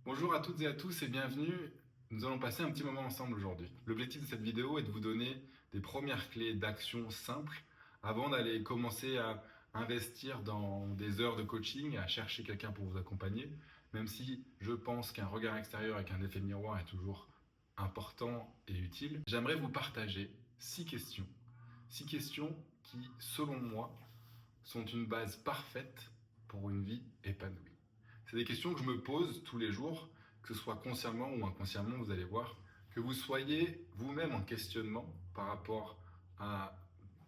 Bonjour à toutes et à tous et bienvenue. Nous allons passer un petit moment ensemble aujourd'hui. L'objectif de cette vidéo est de vous donner des premières clés d'action simples avant d'aller commencer à investir dans des heures de coaching, à chercher quelqu'un pour vous accompagner, même si je pense qu'un regard extérieur avec un effet miroir est toujours important et utile. J'aimerais vous partager 6 questions. 6 questions qui, selon moi, sont une base parfaite pour une vie épanouie. C'est des questions que je me pose tous les jours, que ce soit consciemment ou inconsciemment, vous allez voir, que vous soyez vous-même en questionnement par rapport à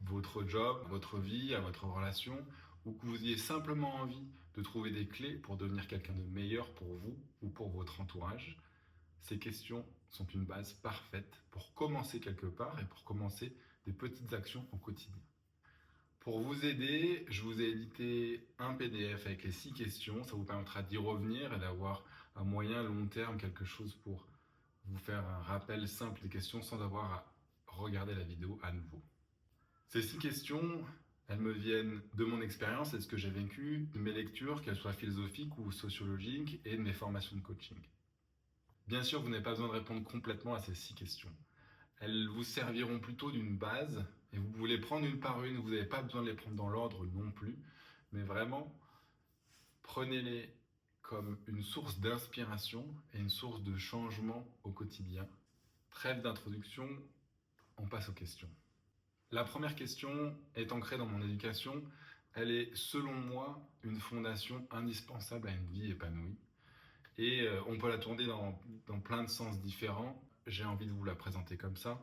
votre job, à votre vie, à votre relation, ou que vous ayez simplement envie de trouver des clés pour devenir quelqu'un de meilleur pour vous ou pour votre entourage. Ces questions sont une base parfaite pour commencer quelque part et pour commencer des petites actions au quotidien. Pour vous aider, je vous ai édité un PDF avec les 6 questions. Ça vous permettra d'y revenir et d'avoir à moyen long terme quelque chose pour vous faire un rappel simple des questions sans avoir à regarder la vidéo à nouveau. Ces 6 questions, elles me viennent de mon expérience et de ce que j'ai vécu, de mes lectures, qu'elles soient philosophiques ou sociologiques, et de mes formations de coaching. Bien sûr, vous n'avez pas besoin de répondre complètement à ces 6 questions. Elles vous serviront plutôt d'une base et vous pouvez les prendre une par une. Vous n'avez pas besoin de les prendre dans l'ordre non plus, mais vraiment, prenez-les comme une source d'inspiration et une source de changement au quotidien. Trêve d'introduction, on passe aux questions. La première question est ancrée dans mon éducation. Elle est, selon moi, une fondation indispensable à une vie épanouie. Et on peut la tourner dans plein de sens différents. J'ai envie de vous la présenter comme ça.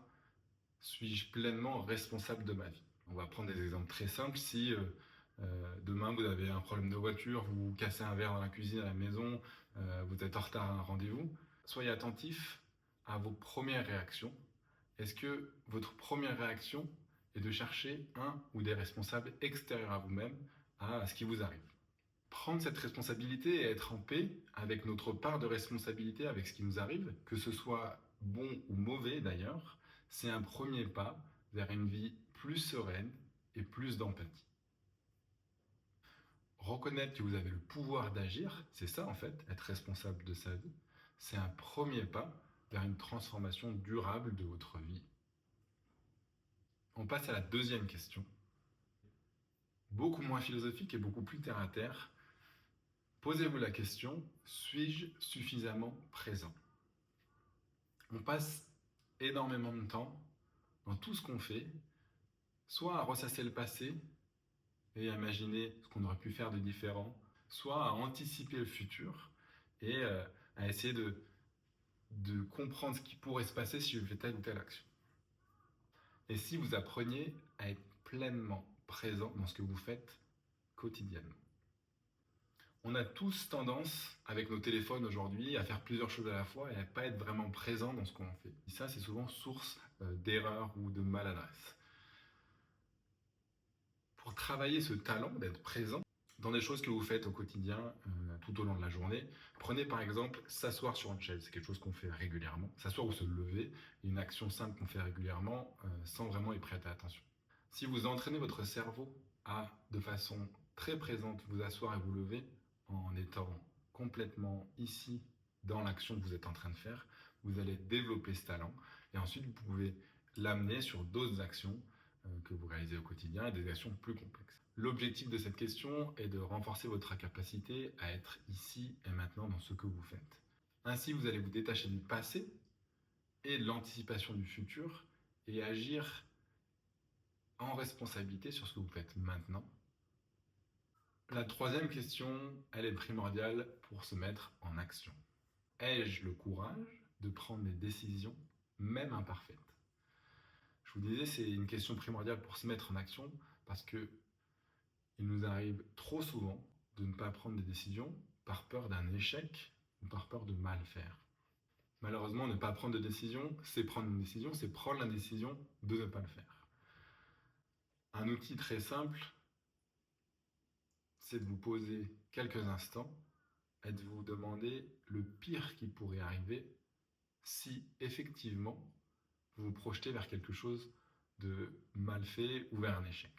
Suis-je pleinement responsable de ma vie? On va prendre des exemples très simples. Si demain vous avez un problème de voiture, vous cassez un verre dans la cuisine à la maison, vous êtes en retard à un rendez-vous, soyez attentif à vos premières réactions. Est-ce que votre première réaction est de chercher un ou des responsables extérieurs à vous-même, à ce qui vous arrive? Prendre cette responsabilité et être en paix avec notre part de responsabilité avec ce qui nous arrive, que ce soit bon ou mauvais d'ailleurs, c'est un premier pas vers une vie plus sereine et plus d'empathie. Reconnaître que vous avez le pouvoir d'agir, c'est ça en fait, être responsable de sa vie, c'est un premier pas vers une transformation durable de votre vie. On passe à la deuxième question, beaucoup moins philosophique et beaucoup plus terre à terre. Posez-vous la question, suis-je suffisamment présent? On passe énormément de temps dans tout ce qu'on fait, soit à ressasser le passé et à imaginer ce qu'on aurait pu faire de différent, soit à anticiper le futur et à essayer de comprendre ce qui pourrait se passer si je fais telle ou telle action. Et si vous appreniez à être pleinement présent dans ce que vous faites quotidiennement. On a tous tendance, avec nos téléphones aujourd'hui, à faire plusieurs choses à la fois et à ne pas être vraiment présent dans ce qu'on fait. Et ça, c'est souvent source d'erreurs ou de maladresse. Pour travailler ce talent d'être présent dans des choses que vous faites au quotidien, tout au long de la journée, prenez par exemple s'asseoir sur une chaise. C'est quelque chose qu'on fait régulièrement. S'asseoir ou se lever, une action simple qu'on fait régulièrement sans vraiment y prêter attention. Si vous entraînez votre cerveau à, de façon très présente, vous asseoir et vous lever, en étant complètement ici dans l'action que vous êtes en train de faire, vous allez développer ce talent et ensuite vous pouvez l'amener sur d'autres actions que vous réalisez au quotidien et des actions plus complexes. L'objectif de cette question est de renforcer votre capacité à être ici et maintenant dans ce que vous faites. Ainsi, vous allez vous détacher du passé et de l'anticipation du futur et agir en responsabilité sur ce que vous faites maintenant. La troisième question, elle est primordiale pour se mettre en action. Ai-je le courage de prendre des décisions, même imparfaites? Je vous disais, c'est une question primordiale pour se mettre en action parce que il nous arrive trop souvent de ne pas prendre des décisions par peur d'un échec ou par peur de mal faire. Malheureusement, ne pas prendre de décision, c'est prendre une décision, c'est prendre la décision de ne pas le faire. Un outil très simple, c'est de vous poser quelques instants et de vous demander le pire qui pourrait arriver si effectivement vous vous projetez vers quelque chose de mal fait ou vers un échec.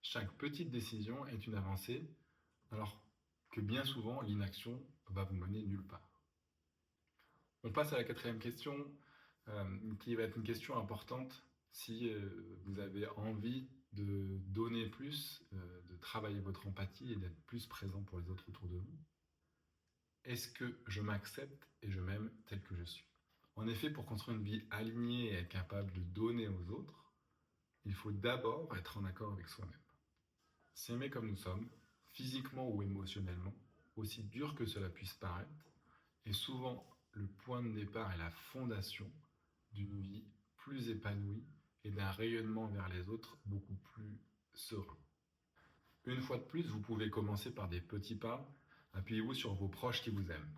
Chaque petite décision est une avancée, alors que bien souvent l'inaction va vous mener nulle part. On passe à la quatrième question, qui va être une question importante si vous avez envie de donner plus, de travailler votre empathie et d'être plus présent pour les autres autour de vous. Est-ce que je m'accepte et je m'aime tel que je suis? En effet, pour construire une vie alignée et être capable de donner aux autres, il faut d'abord être en accord avec soi-même. S'aimer comme nous sommes, physiquement ou émotionnellement, aussi dur que cela puisse paraître, est souvent le point de départ et la fondation d'une vie plus épanouie et d'un rayonnement vers les autres beaucoup plus serein. Une fois de plus, vous pouvez commencer par des petits pas. Appuyez-vous sur vos proches qui vous aiment.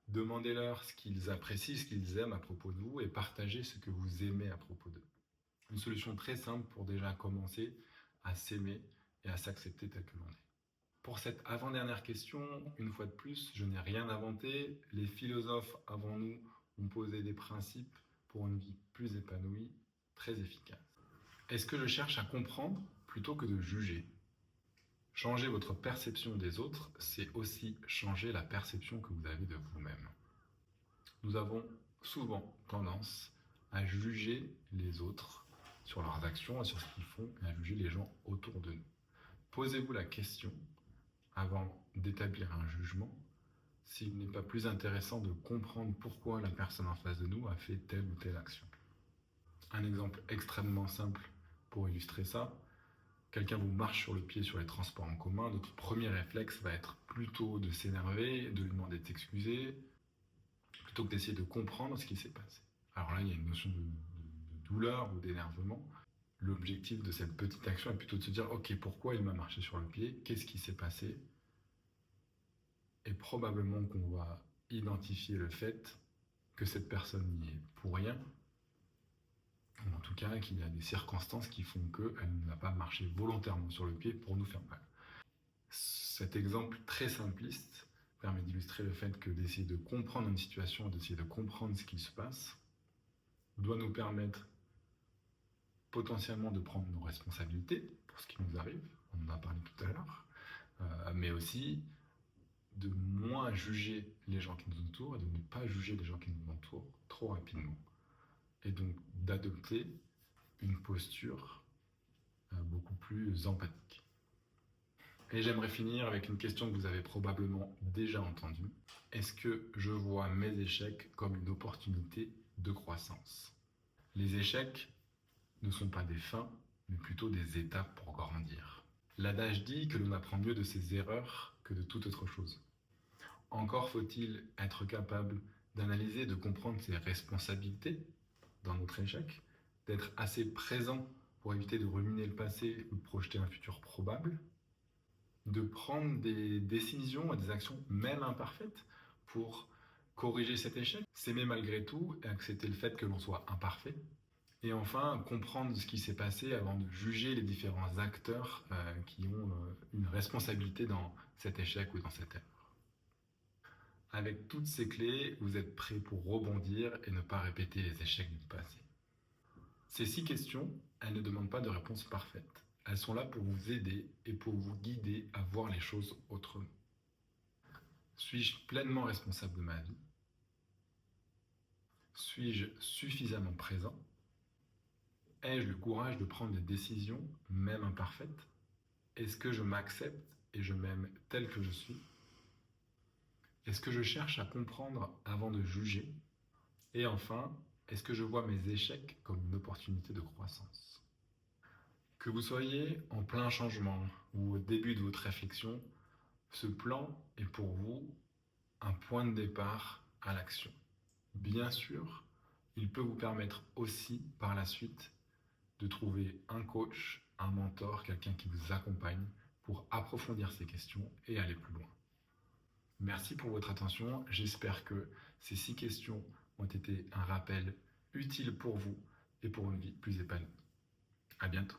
Demandez-leur ce qu'ils apprécient, ce qu'ils aiment à propos de vous et partagez ce que vous aimez à propos d'eux. Une solution très simple pour déjà commencer à s'aimer et à s'accepter tel que l'on est. Pour cette avant-dernière question, une fois de plus, je n'ai rien inventé. Les philosophes avant nous ont posé des principes pour une vie plus épanouie, très efficace. Est-ce que je cherche à comprendre plutôt que de juger? Changer votre perception des autres, c'est aussi changer la perception que vous avez de vous-même. Nous avons souvent tendance à juger les autres sur leurs actions et sur ce qu'ils font et à juger les gens autour de nous. Posez-vous la question, avant d'établir un jugement, s'il n'est pas plus intéressant de comprendre pourquoi la personne en face de nous a fait telle ou telle action. Un exemple extrêmement simple pour illustrer ça, quelqu'un vous marche sur le pied sur les transports en commun, notre premier réflexe va être plutôt de s'énerver, de lui demander de s'excuser, plutôt que d'essayer de comprendre ce qui s'est passé. Alors là, il y a une notion de douleur ou d'énervement. L'objectif de cette petite action est plutôt de se dire « Ok, pourquoi il m'a marché sur le pied? Qu'est-ce qui s'est passé ?» Et probablement qu'on va identifier le fait que cette personne n'y est pour rien, ou en tout cas qu'il y a des circonstances qui font qu'elle n'a pas marché volontairement sur le pied pour nous faire mal. Cet exemple très simpliste permet d'illustrer le fait que d'essayer de comprendre une situation, d'essayer de comprendre ce qui se passe, doit nous permettre potentiellement de prendre nos responsabilités pour ce qui nous arrive, on en a parlé tout à l'heure, mais aussi de moins juger les gens qui nous entourent et de ne pas juger les gens qui nous entourent trop rapidement. Et donc d'adopter une posture beaucoup plus empathique. Et j'aimerais finir avec une question que vous avez probablement déjà entendue. Est-ce que je vois mes échecs comme une opportunité de croissance? Les échecs ne sont pas des fins, mais plutôt des étapes pour grandir. L'adage dit que l'on apprend mieux de ses erreurs que de toute autre chose. Encore faut-il être capable d'analyser, de comprendre ses responsabilités dans notre échec, d'être assez présent pour éviter de ruminer le passé ou de projeter un futur probable, de prendre des décisions et des actions même imparfaites pour corriger cet échec, s'aimer malgré tout et accepter le fait que l'on soit imparfait, et enfin comprendre ce qui s'est passé avant de juger les différents acteurs qui ont une responsabilité dans cet échec ou dans cette erreur. Avec toutes ces clés, vous êtes prêt pour rebondir et ne pas répéter les échecs du passé. Ces 6 questions, elles ne demandent pas de réponse parfaite. Elles sont là pour vous aider et pour vous guider à voir les choses autrement. Suis-je pleinement responsable de ma vie? Suis-je suffisamment présent? Ai-je le courage de prendre des décisions, même imparfaites? Est-ce que je m'accepte et je m'aime tel que je suis? Est-ce que je cherche à comprendre avant de juger? Et enfin, est-ce que je vois mes échecs comme une opportunité de croissance? Que vous soyez en plein changement ou au début de votre réflexion, ce plan est pour vous un point de départ à l'action. Bien sûr, il peut vous permettre aussi par la suite de trouver un coach, un mentor, quelqu'un qui vous accompagne pour approfondir ces questions et aller plus loin. Merci pour votre attention. J'espère que ces 6 questions ont été un rappel utile pour vous et pour une vie plus épanouie. À bientôt.